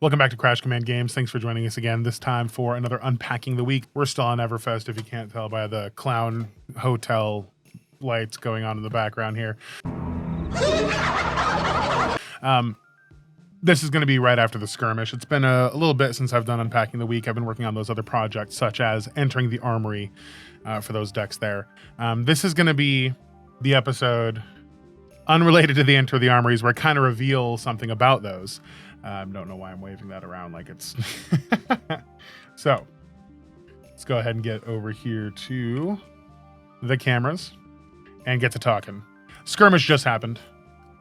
Welcome back to Crash Command Games. Thanks for joining us again, this time for another Unpacking the Week. We're still on Everfest, if you can't tell by the clown hotel lights going on in the background here. This is going to be right after the Skirmish. It's been a little bit since I've done Unpacking the Week. I've been working on those other projects, such as entering the armory for those decks there. This is going to be the episode unrelated to the Enter the Armories, where I kind of reveal something about those. Don't know why I'm waving that around like it's... So, let's go ahead and get over here to the cameras and get to talking. Skirmish just happened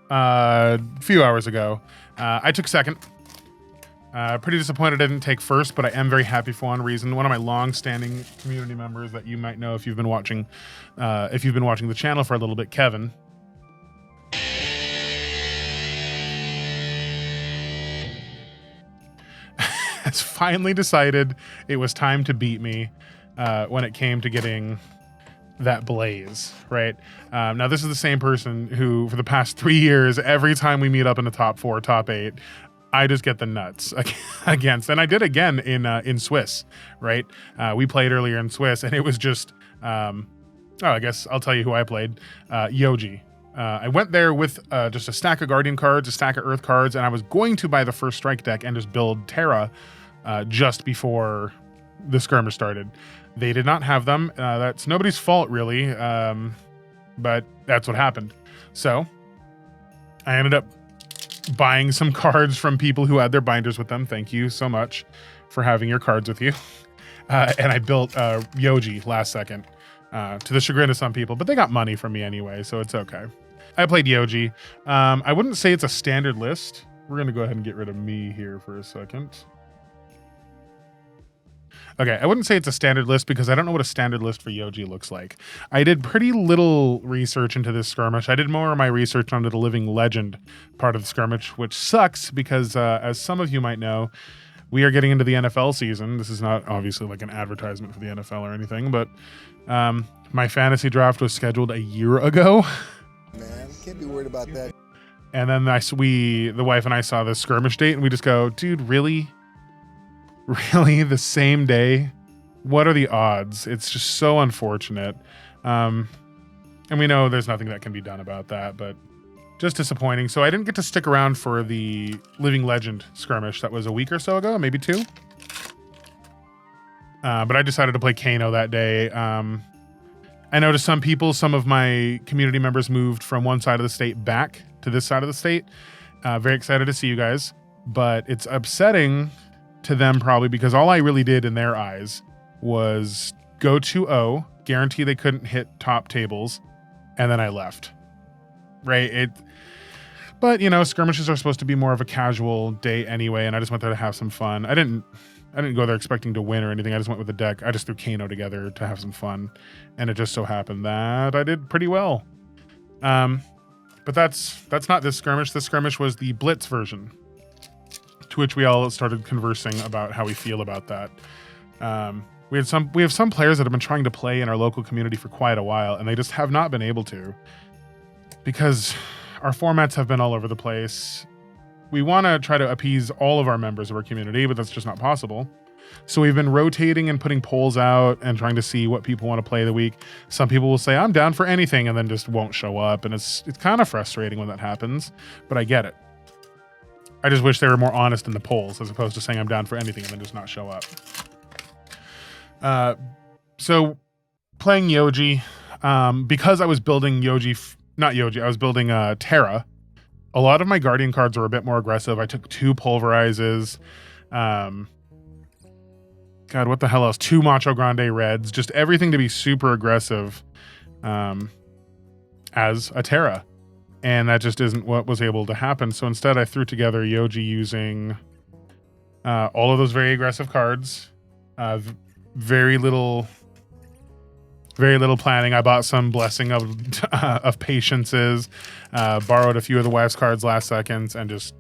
a few hours ago. I took second. Pretty disappointed I didn't take first, but I am very happy for one reason. One of my long-standing community members that you might know if you've been watching the channel for a little bit, Kevin, has finally decided it was time to beat me when it came to getting that blaze, right? Now, this is the same person who, for the past 3 years, every time we meet up in the top 4, top 8, I just get the nuts against. And I did again in Swiss, right? We played earlier in Swiss, and it was just, I guess I'll tell you who I played, Yoji. I went there with just a stack of Guardian cards, a stack of Earth cards, and I was going to buy the first strike deck and just build Terra just before the Skirmish started. They did not have them. That's nobody's fault, really, but that's what happened. So I ended up buying some cards from people who had their binders with them. Thank you so much for having your cards with you. And I built Yoji last second, to the chagrin of some people, but they got money from me anyway, so it's okay. I played Yoji. I wouldn't say it's a standard list. We're going to go ahead and get rid of me here for a second. Okay, I wouldn't say it's a standard list because I don't know what a standard list for Yoji looks like. I did pretty little research into this Skirmish. I did more of my research onto the Living Legend part of the Skirmish, which sucks because, as some of you might know, we are getting into the NFL season. This is not obviously like an advertisement for the NFL or anything, but my fantasy draft was scheduled a year ago. Man, can't be worried about that. And then the wife and I saw the Skirmish date, and we just go, dude, really? Really? The same day? What are the odds? It's just so unfortunate. And we know there's nothing that can be done about that, but just disappointing. So I didn't get to stick around for the Living Legend Skirmish that was a week or so ago, maybe 2. But I decided to play Kano that day. I noticed some of my community members moved from one side of the state back to this side of the state. Very excited to see you guys, but it's upsetting to them probably because all I really did in their eyes was go 2-0, guarantee they couldn't hit top tables, and then I left. Right? But you know, skirmishes are supposed to be more of a casual day anyway, and I just went there to have some fun. I didn't go there expecting to win or anything. I just went with the deck. I just threw Kano together to have some fun, and it just so happened that I did pretty well. But that's not this Skirmish. This Skirmish was the Blitz version, to which we all started conversing about how we feel about that. We have some players that have been trying to play in our local community for quite a while, and they just have not been able to because our formats have been all over the place. We want to try to appease all of our members of our community, but that's just not possible. So we've been rotating and putting polls out and trying to see what people want to play the week. Some people will say, I'm down for anything, and then just won't show up. And it's kind of frustrating when that happens, but I get it. I just wish they were more honest in the polls as opposed to saying I'm down for anything and then just not show up. So playing Yoji, because I was building I was building Terra. A lot of my Guardian cards were a bit more aggressive. I took 2 Pulverizes. God, what the hell else? 2 Macho Grande Reds. Just everything to be super aggressive as a Terra. And that just isn't what was able to happen. So instead I threw together Yoji using all of those very aggressive cards. Very little planning. I bought some Blessing of Patiences, borrowed a few of the wife's cards last seconds, and just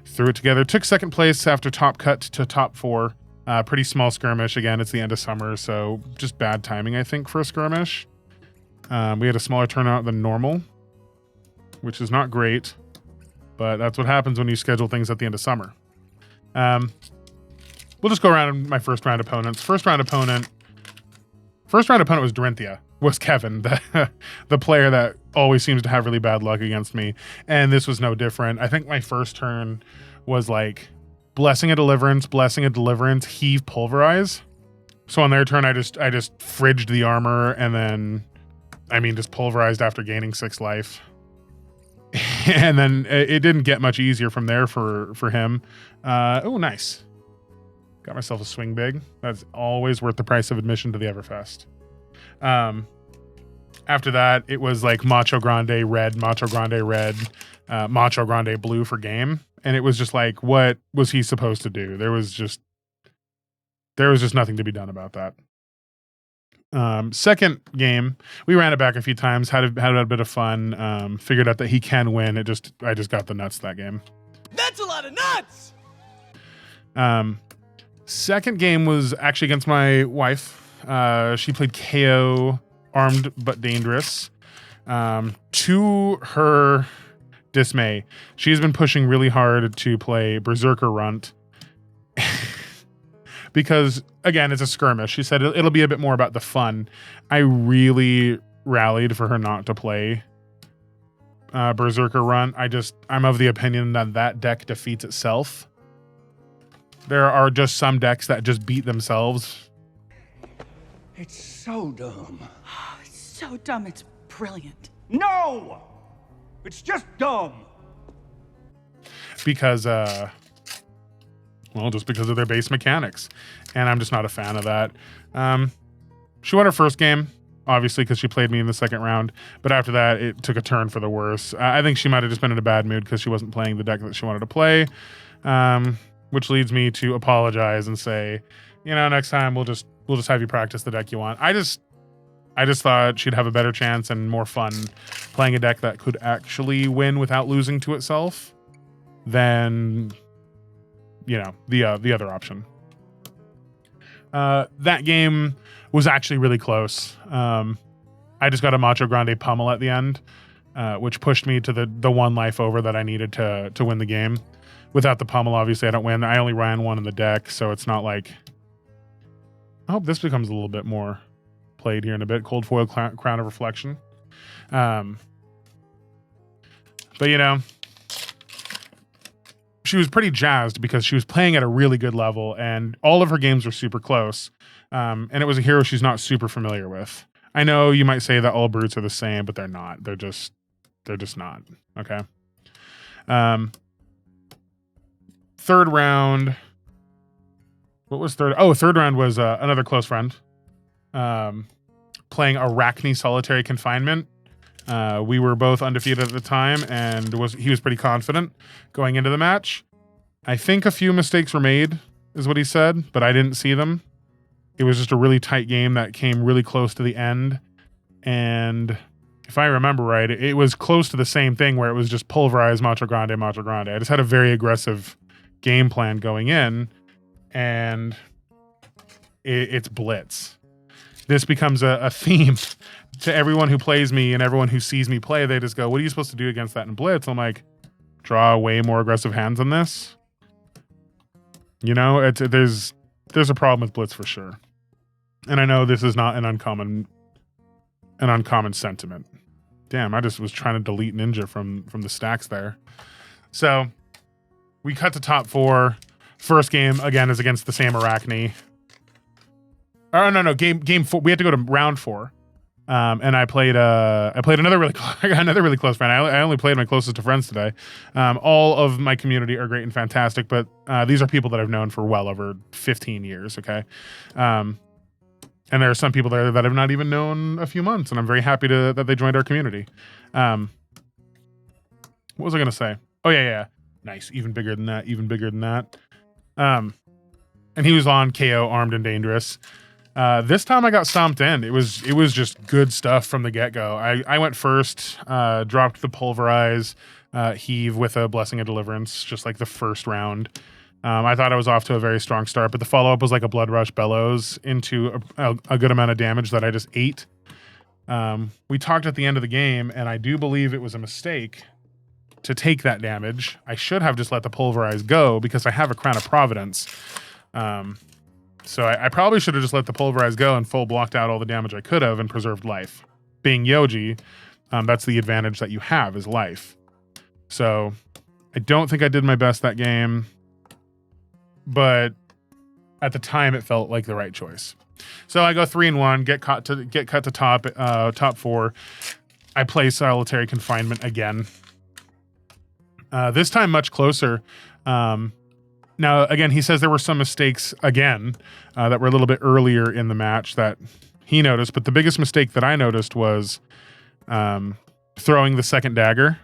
threw it together. Took second place after top cut to top 4. Pretty small skirmish. Again, it's the end of summer, so just bad timing, I think, for a skirmish. We had a smaller turnout than normal, which is not great, but that's what happens when you schedule things at the end of summer. We'll just go around my first round opponents. First round opponent was Dorinthia, was Kevin, the player that always seems to have really bad luck against me. And this was no different. I think my first turn was like Blessing of Deliverance, Heave, Pulverize. So on their turn, I just fridged the armor and then, just pulverized after gaining 6 life. And then it didn't get much easier from there for him. Oh, nice. Got myself a swing big. That's always worth the price of admission to the Everfest. After that, it was like Macho Grande red, Macho Grande blue for game. And it was just like, what was he supposed to do? There was just nothing to be done about that. Second game, we ran it back a few times, had a bit of fun, figured out that he can win. I just got the nuts that game. That's a lot of nuts! Second game was actually against my wife. She played KO, Armed But Dangerous. To her dismay, she's been pushing really hard to play Berserker Runt. Because, again, it's a skirmish. She said it'll be a bit more about the fun. I really rallied for her not to play Berserker Runt. I'm of the opinion that deck defeats itself. There are just some decks that just beat themselves. It's so dumb. It's so dumb, it's brilliant. No! It's just dumb. Because, just because of their base mechanics. And I'm just not a fan of that. She won her first game, obviously, because she played me in the second round. But after that, it took a turn for the worse. I think she might have just been in a bad mood because she wasn't playing the deck that she wanted to play. Which leads me to apologize and say, next time we'll just have you practice the deck you want. I just thought she'd have a better chance and more fun playing a deck that could actually win without losing to itself than, the other option. That game was actually really close. I just got a Macho Grande pummel at the end, which pushed me to the 1 life over that I needed to win the game. Without the pummel, obviously, I don't win. I only ran 1 in the deck, so it's not like... I hope this becomes a little bit more played here in a bit. Cold Foil Crown of Reflection. But, she was pretty jazzed because she was playing at a really good level, and all of her games were super close. And it was a hero she's not super familiar with. I know you might say that all brutes are the same, but they're not. They're just not. Okay. Third round. What was third? Oh, third round was another close friend. Playing Arachne Solitary Confinement. We were both undefeated at the time, and he was pretty confident going into the match. I think a few mistakes were made, is what he said, but I didn't see them. It was just a really tight game that came really close to the end. And if I remember right, it was close to the same thing where it was just pulverize Macho Grande. I just had a very aggressive game plan going in, and it's blitz. This becomes a theme to everyone who plays me and everyone who sees me play. They just go, what are you supposed to do against that in blitz? I'm like, draw way more aggressive hands than this. There's a problem with blitz for sure. And I know this is not an uncommon sentiment. Damn, I just was trying to delete Ninja from the stacks there. So we cut to top 4. First game, again, is against the same Arachne. Oh, no. Game 4. We had to go to round 4. And I played another really close friend. I only played my closest of friends today. All of my community are great and fantastic, but these are people that I've known for well over 15 years, okay? And there are some people there that I've not even known a few months, and I'm very happy that they joined our community. What was I going to say? Oh, yeah. Nice. Even bigger than that. And he was on KO, Armed and Dangerous. This time I got stomped in. It was just good stuff from the get-go. I went first, dropped the Pulverize, Heave with a Blessing of Deliverance, just like the first round. I thought I was off to a very strong start, but the follow-up was like a Blood Rush Bellows into a good amount of damage that I just ate. We talked at the end of the game, and I do believe it was a mistake to take that damage. I should have just let the Pulverize go because I have a Crown of Providence. So I probably should have just let the Pulverize go and full blocked out all the damage I could have and preserved life. Being Yoji, that's the advantage that you have is life. So I don't think I did my best that game, but at the time it felt like the right choice. So I go 3-1, get cut to top 4. I play Solitary Confinement again. This time much closer. Now, again, he says there were some mistakes again that were a little bit earlier in the match that he noticed. But the biggest mistake that I noticed was throwing the second dagger.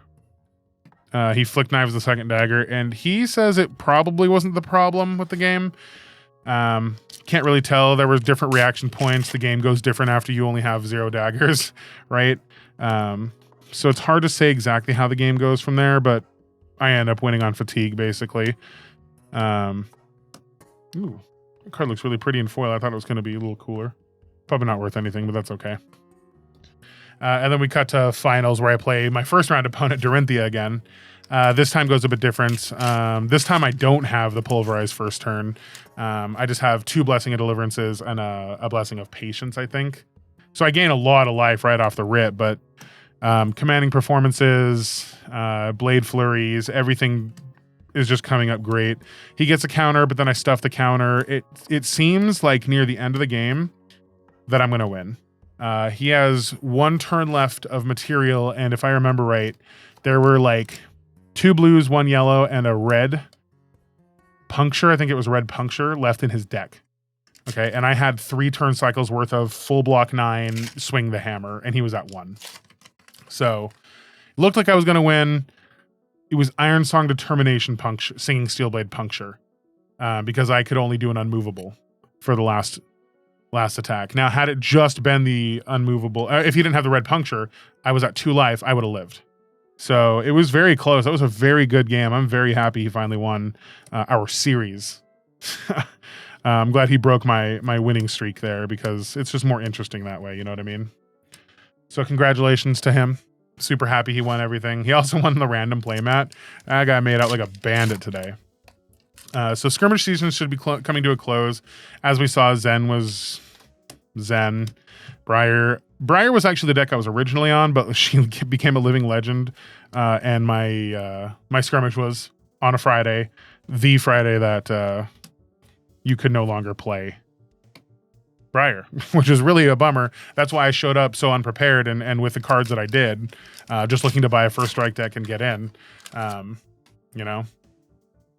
He flick knives the second dagger, and he says it probably wasn't the problem with the game. Can't really tell. There were different reaction points. The game goes different after you only have 0 daggers, right? So it's hard to say exactly how the game goes from there, but I end up winning on fatigue, basically. Ooh, the card looks really pretty in foil. I thought it was going to be a little cooler. Probably not worth anything, but that's okay. And then we cut to finals where I play my first round opponent, Dorinthia, again. This time goes a bit different. This time I don't have the Pulverize first turn. I just have 2 Blessing of Deliverances and a Blessing of Patience, I think. So I gain a lot of life right off the rip, but commanding performances, Blade Flurries, everything is just coming up great. He gets a counter, but then I stuff the counter. It seems like near the end of the game that I'm going to win. He has 1 turn left of material, and if I remember right, there were like 2 blues, 1 yellow, and a red puncture. I think it was red puncture left in his deck. Okay, and I had 3 turn cycles worth of full block 9, swing the hammer, and he was at 1. So it looked like I was going to win. It was Iron Song Determination puncture, Singing Steelblade puncture, because I could only do an unmovable for the last attack. Now, had it just been the unmovable, if he didn't have the red puncture, I was at 2 life, I would have lived. So it was very close. That was a very good game. I'm very happy he finally won our series. I'm glad he broke my winning streak there because it's just more interesting that way. You know what I mean? So congratulations to him. Super happy he won everything. He also won the random playmat. That guy made out like a bandit today. So skirmish season should be coming to a close. As we saw, Zen was Zen. Briar was actually the deck I was originally on, but she became a living legend. And my skirmish was on a Friday, the Friday that you could no longer play Briar, which is really a bummer. That's why I showed up so unprepared and with the cards that I did, just looking to buy a first strike deck and get in, you know.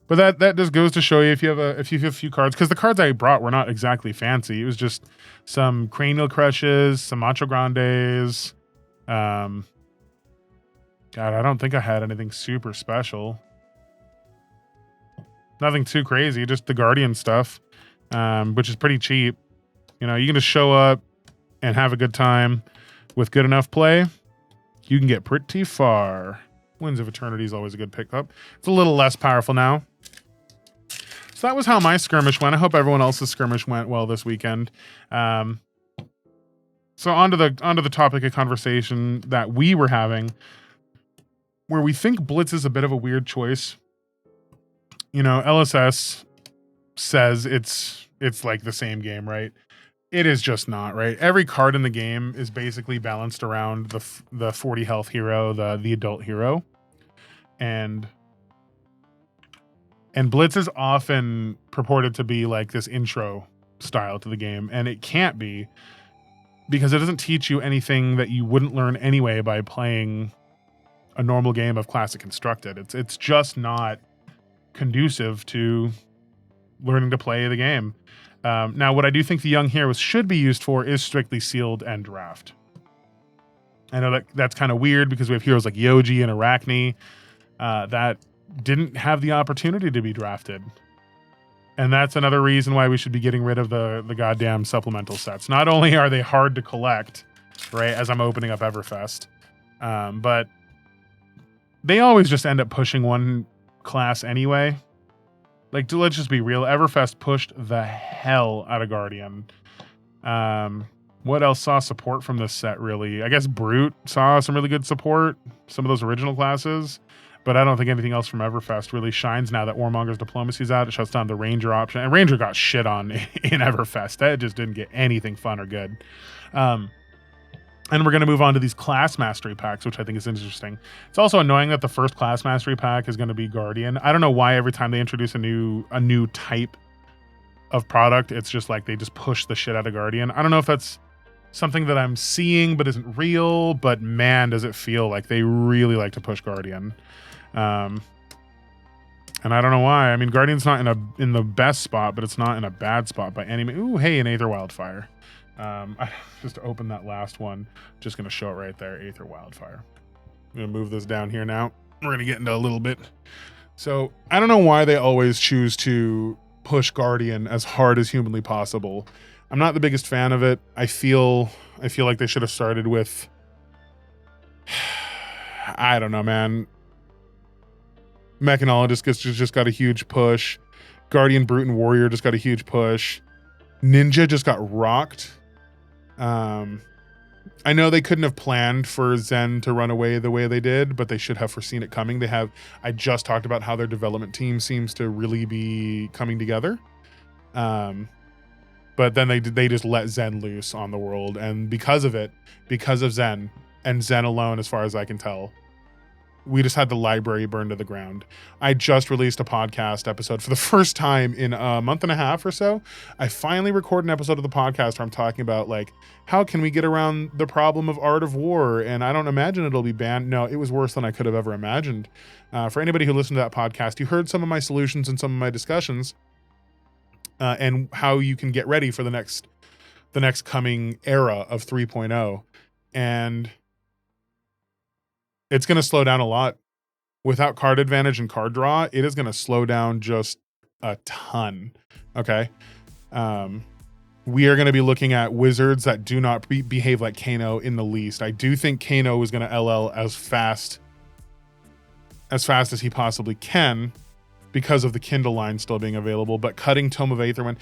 But that just goes to show you if you have a few cards, because the cards I brought were not exactly fancy. It was just some Cranial Crushes, some Macho Grandes. God, I don't think I had anything super special. Nothing too crazy, just the Guardian stuff, which is pretty cheap. You know, you can just show up and have a good time with good enough play. You can get pretty far. Winds of Eternity is always a good pickup. It's a little less powerful now. So that was how my skirmish went. I hope everyone else's skirmish went well this weekend. So onto the topic of conversation that we were having, where we think Blitz is a bit of a weird choice. You know, LSS says it's like the same game, right? It is just not, right? Every card in the game is basically balanced around the 40 health hero, the adult hero. And Blitz is often purported to be like this intro style to the game, and it can't be, because it doesn't teach you anything that you wouldn't learn anyway by playing a normal game of Classic Constructed. It's just not conducive to learning to play the game. Now, what I do think the Young Heroes should be used for is strictly sealed and draft. I know that's kind of weird because we have heroes like Yoji and Arachne that didn't have the opportunity to be drafted. And that's another reason why we should be getting rid of the goddamn supplemental sets. Not only are they hard to collect, right, as I'm opening up Everfest, but they always just end up pushing one class anyway. Like, let's just be real. Everfest pushed the hell out of Guardian. What else saw support from this set, really? I guess Brute saw some really good support. Some of those original classes. But I don't think anything else from Everfest really shines now that Warmonger's Diplomacy's out. It shuts down the Ranger option. And Ranger got shit on in Everfest. That just didn't get anything fun or good. And we're going to move on to these class mastery packs, which I think is interesting. It's also annoying that the first class mastery pack is going to be Guardian. I don't know why every time they introduce a new type of product, it's just like they just push the shit out of Guardian. I don't know if that's something that I'm seeing but isn't real, but man, does it feel like they really like to push Guardian. And I don't know why. I mean, Guardian's not in the best spot, but it's not in a bad spot by any means. Ooh, hey, an Aether Wildfire. I just opened that last one. Just going to show it right there, Aether Wildfire. I'm going to move this down here now. We're going to get into a little bit. So I don't know why they always choose to push Guardian as hard as humanly possible. I'm not the biggest fan of it. I feel like they should have started with, I don't know, man. Mechanologist just got a huge push. Guardian Brute and Warrior just got a huge push. Ninja just got rocked. I know they couldn't have planned for Zen to run away the way they did, but they should have foreseen it coming. I just talked about how their development team seems to really be coming together. But then they just let Zen loose on the world. And because of Zen, and Zen alone, as far as I can tell, we just had the library burned to the ground. I just released a podcast episode for the first time in a month and a half or so. I finally recorded an episode of the podcast where I'm talking about, like, how can we get around the problem of Art of War? And I don't imagine it'll be banned. No, it was worse than I could have ever imagined. For anybody who listened to that podcast, you heard some of my solutions and some of my discussions, and how you can get ready for the next coming era of 3.0. And it's going to slow down a lot. Without card advantage and card draw, it is going to slow down just a ton. Okay. We are going to be looking at wizards that do not behave like Kano in the least. I do think Kano is going to LL as fast as he possibly can because of the Kindle line still being available, but cutting Tome of Aether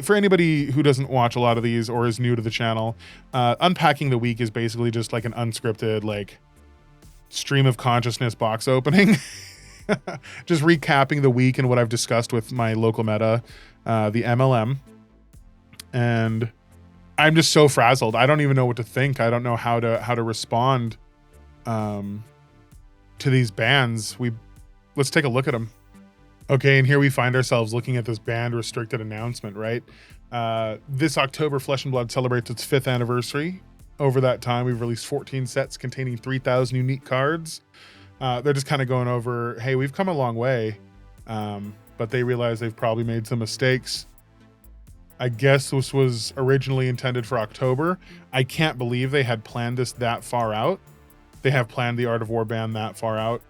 for anybody who doesn't watch a lot of these or is new to the channel, Unpacking the Week is basically just like an unscripted, like, stream of consciousness box opening. Just recapping the week and what I've discussed with my local meta, the MLM. And I'm just so frazzled. I don't even know what to think. I don't know how to respond to these bans. Let's take a look at them. Okay, and here we find ourselves looking at this banned restricted announcement, right? This October, Flesh and Blood celebrates its 5th anniversary. Over that time, we've released 14 sets containing 3,000 unique cards. They're just kind of going over, hey, we've come a long way, but they realize they've probably made some mistakes. I guess this was originally intended for October. I can't believe they had planned this that far out. They have planned the Art of War ban that far out.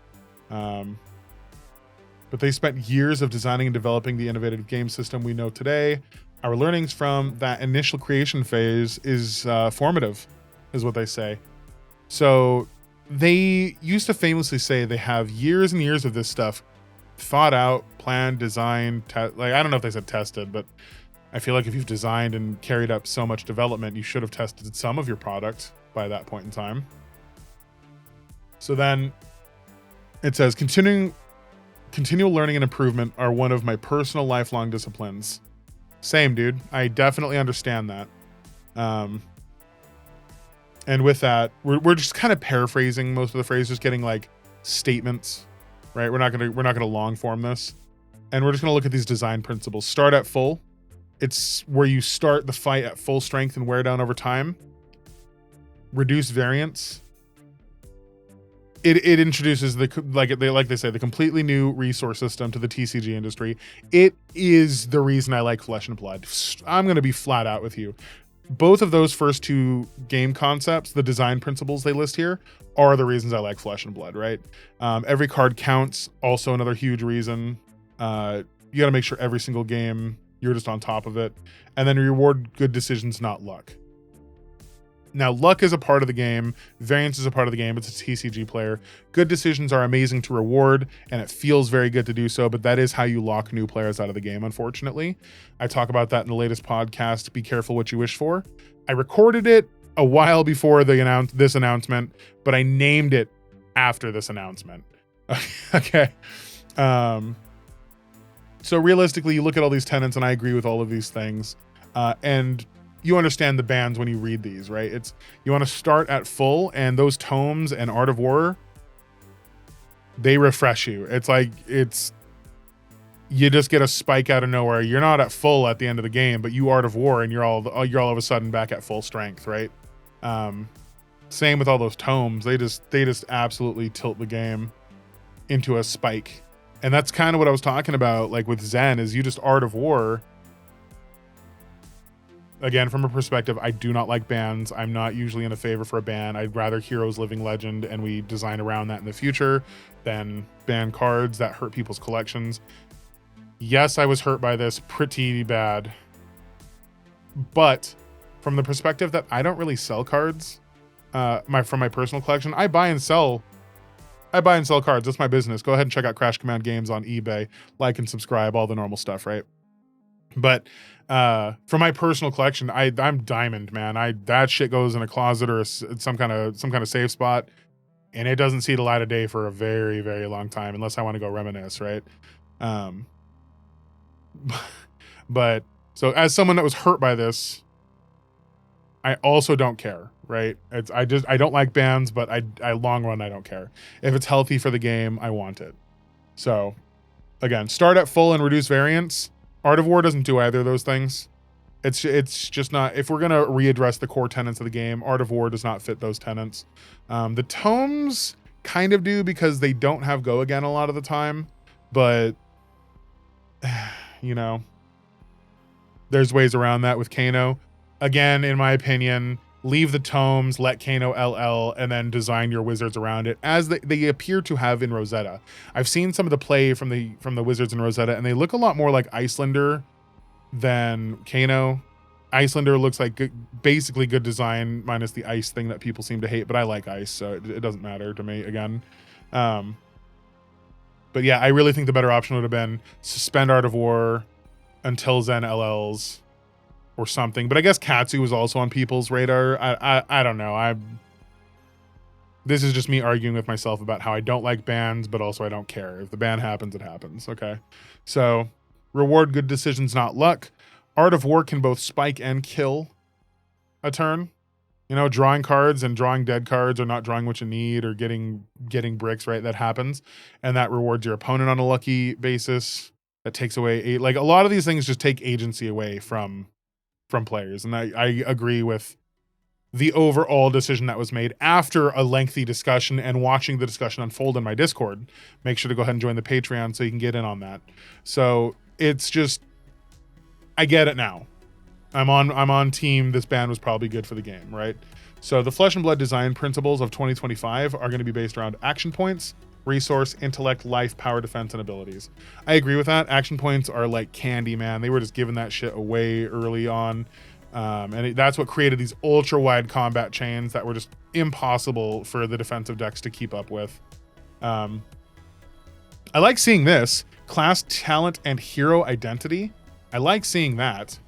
But they spent years of designing and developing the innovative game system we know today. Our learnings from that initial creation phase is formative, is what they say. So they used to famously say they have years and years of this stuff thought out, planned, designed, I don't know if they said tested, but I feel like if you've designed and carried up so much development, you should have tested some of your product by that point in time. So then it says, continual learning and improvement are one of my personal lifelong disciplines. Same, dude. I definitely understand that. And with that, we're just kind of paraphrasing most of the phrases, getting like statements, right? We're not gonna long form this, and we're just gonna look at these design principles. Start at full. It's where you start the fight at full strength and wear down over time. Reduce variance. It introduces the completely new resource system to the TCG industry. It is the reason I like Flesh and Blood. I'm going to be flat out with you. Both of those first two game concepts, the design principles they list here, are the reasons I like Flesh and Blood, right? Every card counts, also another huge reason. You got to make sure every single game you're just on top of it. And then reward good decisions, not luck. Now, luck is a part of the game. Variance is a part of the game. It's a TCG player. Good decisions are amazing to reward, and it feels very good to do so, but that is how you lock new players out of the game, unfortunately. I talk about that in the latest podcast, Be Careful What You Wish For. I recorded it a while before this announcement, but I named it after this announcement. Okay. So realistically, you look at all these tenets, and I agree with all of these things. And you understand the bans when you read these, right? It's you want to start at full, and those tomes and Art of War, they refresh you. It's like you just get a spike out of nowhere. You're not at full at the end of the game, but you Art of War, and you're all of a sudden back at full strength, right? Same with all those tomes. They just absolutely tilt the game into a spike. And that's kind of what I was talking about, like with Zen, is you just Art of War. Again, from a perspective, I do not like bans. I'm not usually in a favor for a ban. I'd rather Heroes Living Legend and we design around that in the future than ban cards that hurt people's collections. Yes, I was hurt by this pretty bad. But from the perspective that I don't really sell cards from my personal collection, I buy and sell cards. That's my business. Go ahead and check out Crash Command Games on eBay. Like and subscribe, all the normal stuff, right? But for my personal collection, I'm diamond, man. That shit goes in a closet or some kind of safe spot, and it doesn't see the light of day for a very, very long time unless I want to go reminisce, right? But so as someone that was hurt by this, I also don't care, right? I don't like bans, but I long run, I don't care. If it's healthy for the game, I want it. So again, start at full and reduce variance. Art of War doesn't do either of those things. It's just not, if we're going to readdress the core tenets of the game, Art of War does not fit those tenets. The tomes kind of do because they don't have go again a lot of the time, but you know, there's ways around that with Kano. Again, in my opinion, leave the tomes, let Kano LL, and then design your wizards around it, as they appear to have in Rosetta. I've seen some of the play from the wizards in Rosetta, and they look a lot more like Icelander than Kano. Icelander looks like basically good design, minus the ice thing that people seem to hate, but I like ice, so it doesn't matter to me, again. But yeah, I really think the better option would have been suspend Art of War until Zen LLs or something. But I guess Katsu was also on people's radar. I don't know. This is just me arguing with myself about how I don't like bans, but also I don't care. If the ban happens, it happens. Okay. So reward good decisions, not luck. Art of War can both spike and kill a turn. You know, drawing cards and drawing dead cards, or not drawing what you need, or getting bricks, right? That happens. And that rewards your opponent on a lucky basis. That takes away, like, a lot of these things just take agency away from players. And I agree with the overall decision that was made after a lengthy discussion and watching the discussion unfold in my Discord. Make sure to go ahead and join the Patreon so you can get in on that. So it's just, I get it now. I'm on team. This ban was probably good for the game, right? So the Flesh and Blood design principles of 2025 are going to be based around action points, resource, intellect, life, power, defense, and abilities. I agree with that. Action points are like candy, man. They were just giving that shit away early on. That's what created these ultra wide combat chains that were just impossible for the defensive decks to keep up with. I like seeing this class, talent, and hero identity. I like seeing that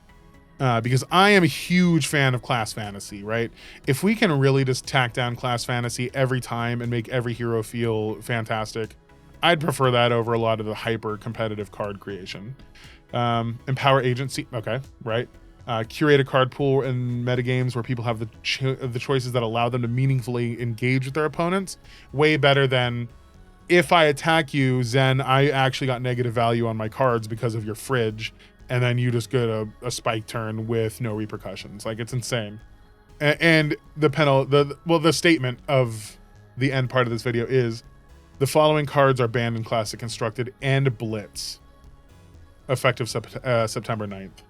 because I am a huge fan of class fantasy, right? If we can really just tack down class fantasy every time and make every hero feel fantastic, I'd prefer that over a lot of the hyper competitive card creation. Empower agency. Okay, right. Curate a card pool in metagames where people have the choices that allow them to meaningfully engage with their opponents. Way better than, if I attack you, Zen, I actually got negative value on my cards because of your fridge, and then you just get a spike turn with no repercussions. Like, it's insane. And the statement of the end part of this video is, the following cards are banned in Classic Constructed and Blitz, effective September 9th.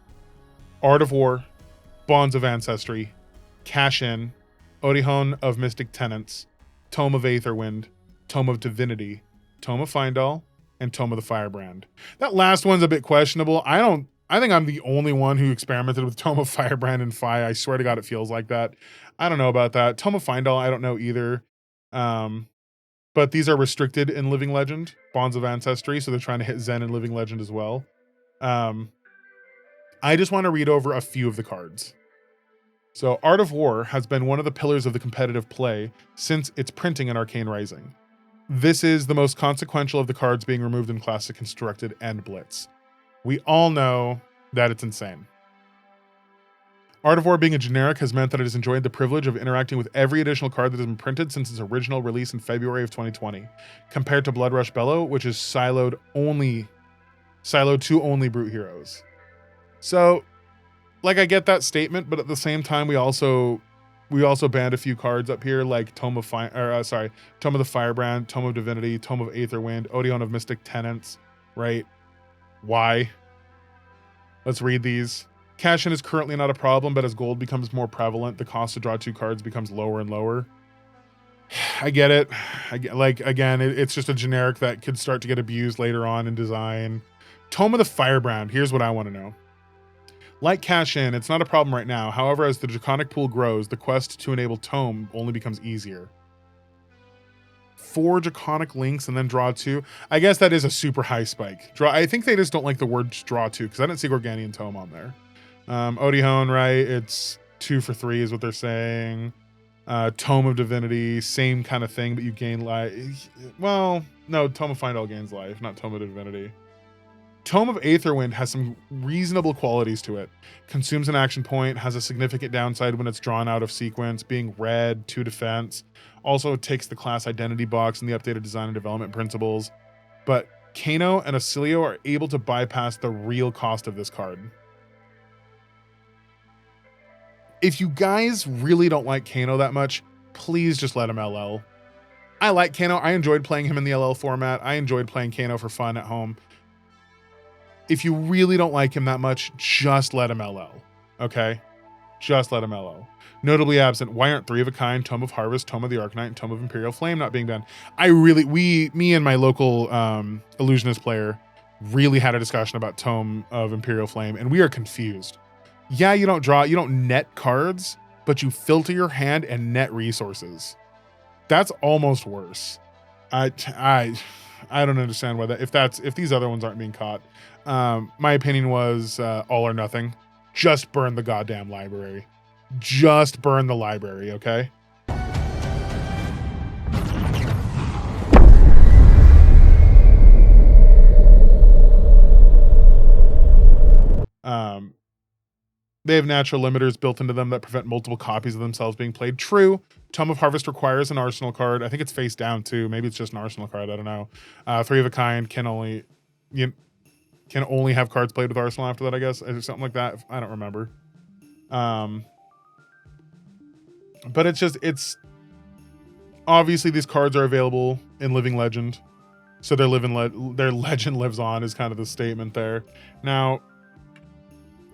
Art of War, Bonds of Ancestry, Cash In, Orihon of Mystic Tenets, Tome of Aetherwind, Tome of Divinity, Tome of Findall, and Tome of the Firebrand. That last one's a bit questionable. I think I'm the only one who experimented with Tome of Firebrand and Fi. I swear to God, it feels like that. I don't know about that. Tome of Findall, I don't know either. But these are restricted in Living Legend, Bonds of Ancestry, so they're trying to hit Zen in Living Legend as well. I just want to read over a few of the cards. So Art of War has been one of the pillars of the competitive play since its printing in Arcane Rising. This is the most consequential of the cards being removed in Classic, Constructed, and Blitz. We all know that it's insane. Art of War being a generic has meant that it has enjoyed the privilege of interacting with every additional card that has been printed since its original release in February of 2020, compared to Blood Rush Bellow, which is siloed to only Brute Heroes. So, like, I get that statement, but at the same time, we also banned a few cards up here, like Tome of the Firebrand, Tome of Divinity, Tome of Aetherwind, Odeon of Mystic Tenants, right? Why? Let's read these. Cash-in is currently not a problem, but as gold becomes more prevalent, the cost to draw 2 cards becomes lower and lower. I get it. Again, it's just a generic that could start to get abused later on in design. Tome of the Firebrand. Here's what I want to know. Like Cash-in, it's not a problem right now. However, as the Draconic pool grows, the quest to enable Tome only becomes easier. 4 Draconic links and then draw 2. I guess that is a super high spike. I think they just don't like the word draw 2 because I didn't see Gorganian Tome on there. Odeon, right? It's 2 for 3 is what they're saying. Tome of Divinity, same kind of thing, but you gain life. Well, no, Tome of Find All gains life, not Tome of Divinity. Tome of Aetherwind has some reasonable qualities to it. Consumes an action point, has a significant downside when it's drawn out of sequence, being red, 2 defense. Also takes the class identity box and the updated design and development principles. But Kano and Acilio are able to bypass the real cost of this card. If you guys really don't like Kano that much, please just let him LL. I like Kano. I enjoyed playing him in the LL format. I enjoyed playing Kano for fun at home. If you really don't like him that much, just let him LL. Okay? Just let him LL. Notably absent, why aren't 3 of a kind, Tome of Harvest, Tome of the Arcanite, and Tome of Imperial Flame not being banned? Me and my local Illusionist player really had a discussion about Tome of Imperial Flame, and we are confused. Yeah, you don't net cards, but you filter your hand and net resources. That's almost worse. I don't understand why if these other ones aren't being caught. My opinion was all or nothing. Just burn the goddamn library. Just burn the library, okay? They have natural limiters built into them that prevent multiple copies of themselves being played. True. Tome of Harvest requires an arsenal card. I think it's face down too. Maybe it's just an arsenal card. I don't know. 3 of a kind can only have cards played with arsenal after that, I guess, or something like that. I don't remember. But it's obviously these cards are available in Living Legend, so their legend lives on is kind of the statement there. Now,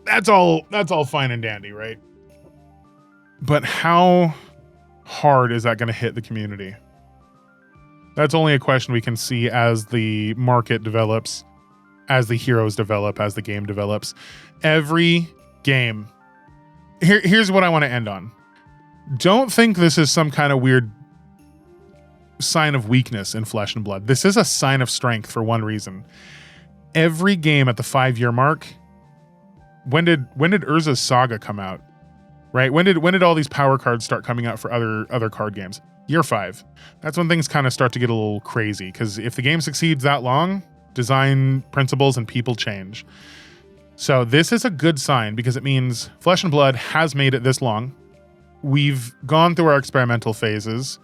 that's all fine and dandy, right? But how hard is that going to hit the community? That's only a question we can see as the market develops, as the heroes develop, as the game develops. Every game. Here's what I want to end on. Don't think this is some kind of weird sign of weakness in Flesh and Blood. This is a sign of strength for one reason. Every game at the 5-year mark. When did Urza's Saga come out? Right? When did all these power cards start coming out for other card games? Year 5. That's when things kind of start to get a little crazy, because if the game succeeds that long, design principles and people change. So this is a good sign because it means Flesh and Blood has made it this long. We've gone through our experimental phases.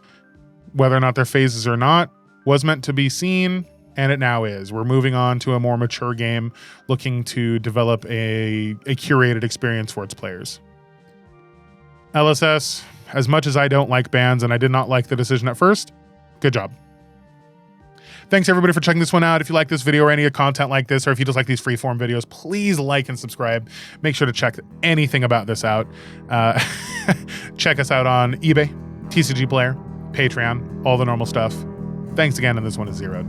Whether or not they're phases or not was meant to be seen, and it now is. We're moving on to a more mature game, looking to develop a curated experience for its players. LSS, as much as I don't like bans and I did not like the decision at first, good job. Thanks everybody for checking this one out. If you like this video or any content like this, or if you just like these freeform videos, please like and subscribe. Make sure to check anything about this out. Check us out on eBay, TCG Player, Patreon, all the normal stuff. Thanks again, and this one is zeroed.